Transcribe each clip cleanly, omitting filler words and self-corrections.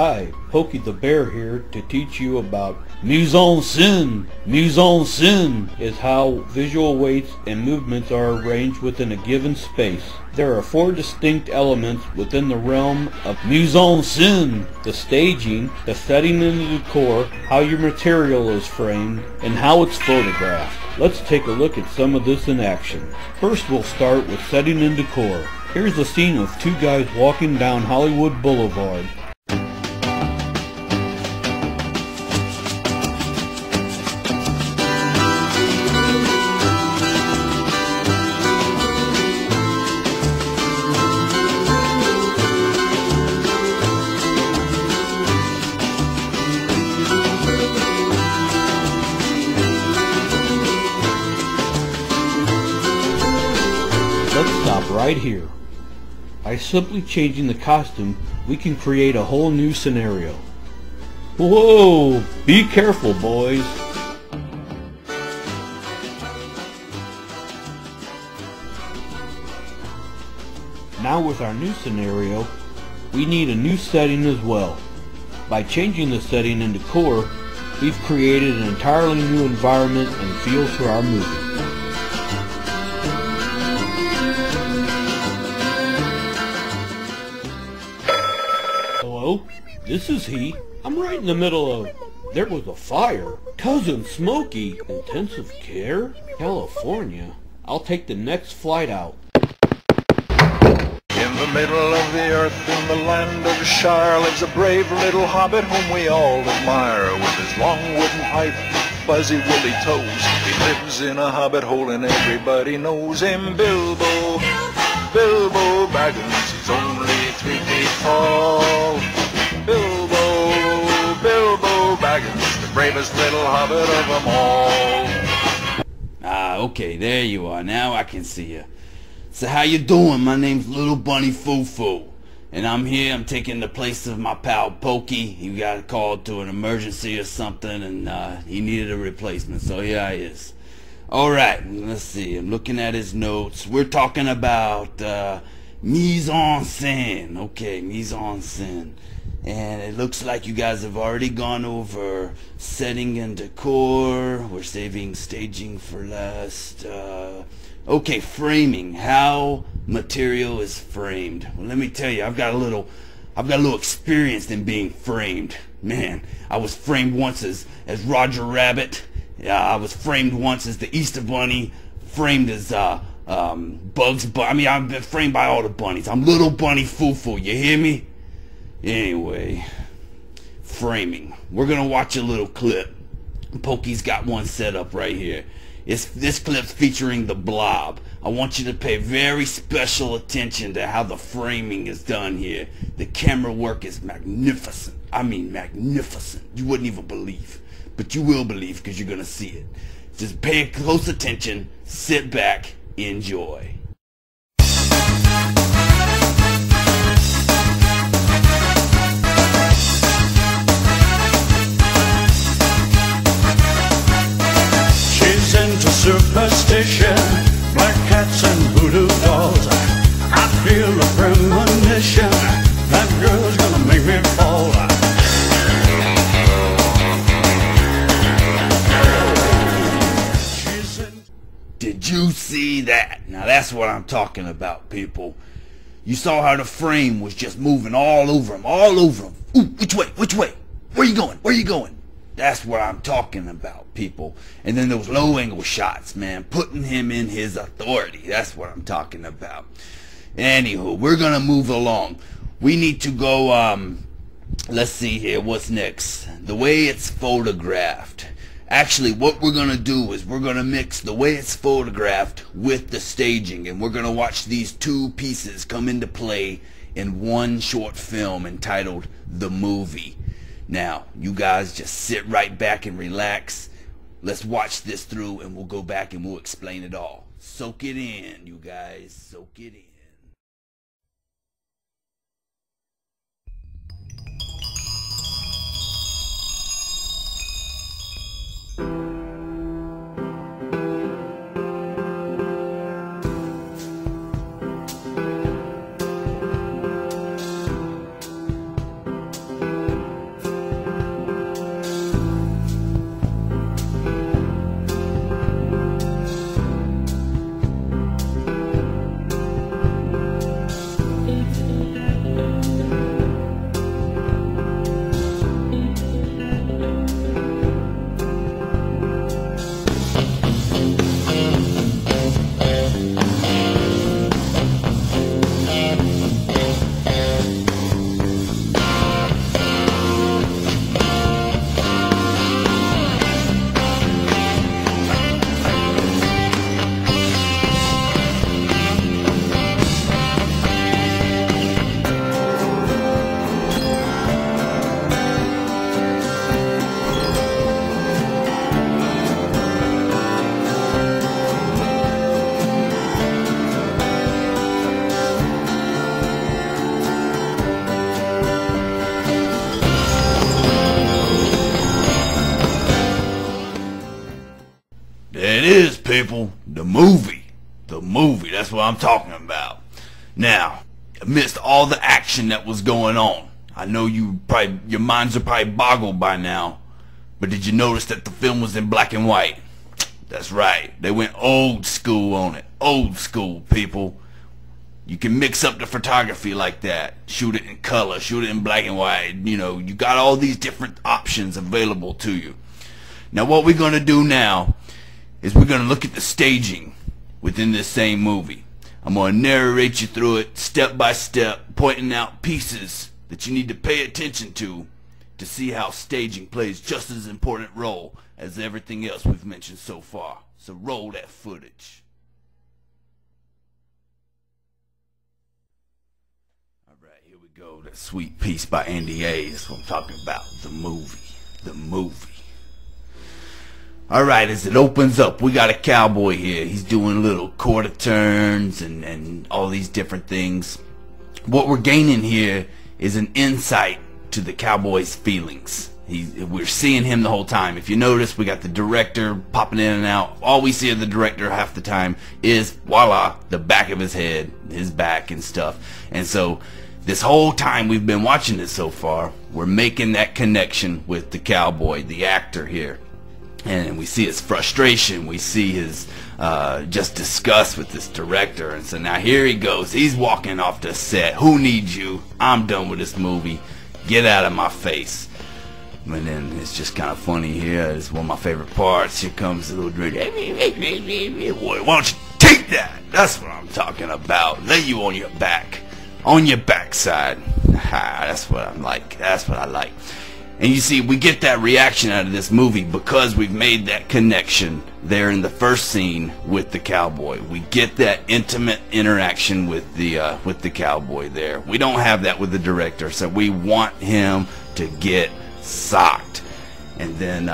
Hi, Pokey the Bear here to teach you about mise en scène. Mise en scène is how visual weights and movements are arranged within a given space. There are 4 distinct elements within the realm of mise en scène: the staging, the setting in the decor, how your material is framed, and how it's photographed. Let's take a look at some of this in action. First, we'll start with setting and decor. Here's a scene of 2 guys walking down Hollywood Boulevard. Let's stop right here. By simply changing the costume, we can create a whole new scenario. Whoa! Be careful, boys! Now with our new scenario, we need a new setting as well. By changing the setting and decor, we've created an entirely new environment and feel for our movie. Hello? This is he. I'm right in the middle of... There was a fire. Cousin Smokey. Intensive care? California? I'll take the next flight out. In the middle of the earth, in the land of Shire, lives a brave little hobbit whom we all admire. With his long wooden pipe, fuzzy woolly toes, he lives in a hobbit hole and everybody knows him. Bilbo, Bilbo Baggins, he's only 3 feet tall. Bilbo Baggins, the bravest little hobbit of them all. Okay, there you are. Now I can see you. So how you doing? My name's Little Bunny Foo-Foo, and I'm here. I'm taking the place of my pal Pokey. He got called to an emergency or something, and he needed a replacement, so here I is. Alright, let's see. I'm looking at his notes. We're talking about mise en scène. Okay, mise en scène. And it looks like you guys have already gone over setting and decor. We're saving staging for last. Okay, framing. How material is framed. Well, let me tell you, I've got a little experience in being framed. Man, I was framed once as Roger Rabbit. I was framed once as the Easter Bunny. Framed as Bugs Bunny. I mean, I've been framed by all the bunnies. I'm Little Bunny Foo-Foo. You hear me? Anyway, framing. We're gonna watch a little clip. Pokey's got one set up right here. This clip's featuring the Blob. I want you to pay very special attention to how the framing is done here. The camera work is magnificent. I mean magnificent. You wouldn't even believe. But you will believe because you're gonna see it. Just pay close attention, sit back, enjoy. Superstition, black cats and voodoo dolls. I feel a premonition, that girl's gonna make me fall. Did you see that? Now that's what I'm talking about, people. You saw how the frame was just moving all over him, all over him. Ooh, which way? Which way? Where you going? Where you going? That's what I'm talking about, people. And then those low angle shots, man, putting him in his authority. That's what I'm talking about. Anywho, we're gonna move along. We need to go, let's see here, what's next? The way it's photographed. Actually, what we're gonna do is we're gonna mix the way it's photographed with the staging, and we're gonna watch these 2 pieces come into play in one short film entitled The Movie. Now, you guys just sit right back and relax. Let's watch this through and we'll go back and we'll explain it all. Soak it in, you guys. Soak it in. people. The movie. The movie. That's what I'm talking about. Now, amidst all the action that was going on, I know your minds are probably boggled by now, but did you notice that the film was in black and white? That's right. They went old school on it. Old school, people. You can mix up the photography like that. Shoot it in color, shoot it in black and white. You know, you got all these different options available to you. Now what we're going to do now is we're going to look at the staging within this same movie. I'm going to narrate you through it step by step, pointing out pieces that you need to pay attention to see how staging plays just as important role as everything else we've mentioned so far. So roll that footage. Alright, here we go. That sweet piece by Andy A. That's what I'm talking about. The movie. The movie. Alright, as it opens up, we got a cowboy here. He's doing little quarter turns and all these different things. What we're gaining here is an insight to the cowboy's feelings. We're seeing him the whole time. If you notice, we got the director popping in and out. All we see of the director half the time is, voila, the back of his head, his back and stuff. And so this whole time we've been watching this so far, we're making that connection with the cowboy, the actor here. And we see his frustration, we see his just disgust with this director. And so now here he goes, he's walking off the set. Who needs you? I'm done with this movie. Get out of my face. And then it's just kind of funny here. It's one of my favorite parts. Here comes the little director. Boy, why don't you take that? That's what I'm talking about. Lay you on your back. On your backside. That's what I'm like. That's what I like. And you see, we get that reaction out of this movie because we've made that connection there in the first scene with the cowboy. We get that intimate interaction with the cowboy there. We don't have that with the director, so we want him to get socked. And then,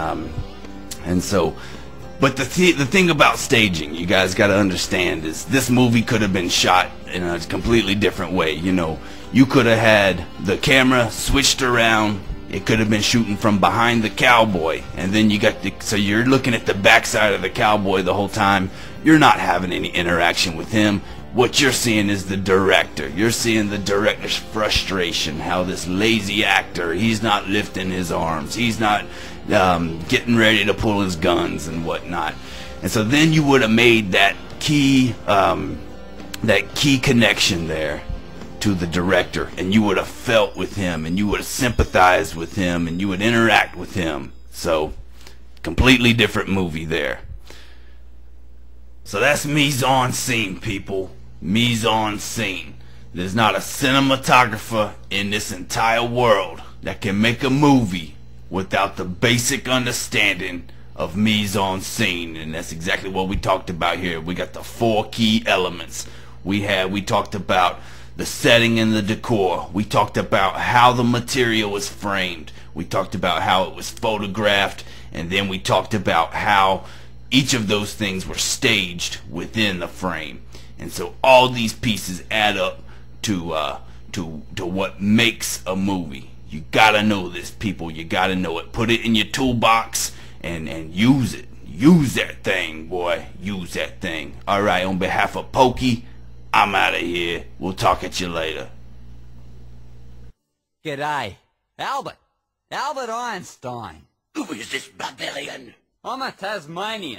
but the thing about staging, you guys got to understand, is this movie could have been shot in a completely different way. You know, you could have had the camera switched around. It could have been shooting from behind the cowboy, and then you got so you're looking at the backside of the cowboy the whole time. You're not having any interaction with him. What you're seeing is the director. You're seeing the director's frustration, how this lazy actor, he's not lifting his arms, he's not getting ready to pull his guns and whatnot. And so then you would have made that key connection there to the director, and you would have felt with him, and you would have sympathized with him, and you would interact with him. So completely different movie there. So that's mise en scene, people. Mise en scene. There's not a cinematographer in this entire world that can make a movie without the basic understanding of mise en scene, and that's exactly what we talked about here. We got the 4 key elements. We talked about the setting and the decor. We talked about how the material was framed. We talked about how it was photographed, and then we talked about how each of those things were staged within the frame. And so all these pieces add up to what makes a movie. You gotta know this, people. You gotta know it. Put it in your toolbox and use it. Use that thing, boy. Use that thing. Alright, on behalf of Pokey, I'm out of here. We'll talk at you later. G'day. Albert Einstein. Who is this Babylon? I'm a Tasmanian.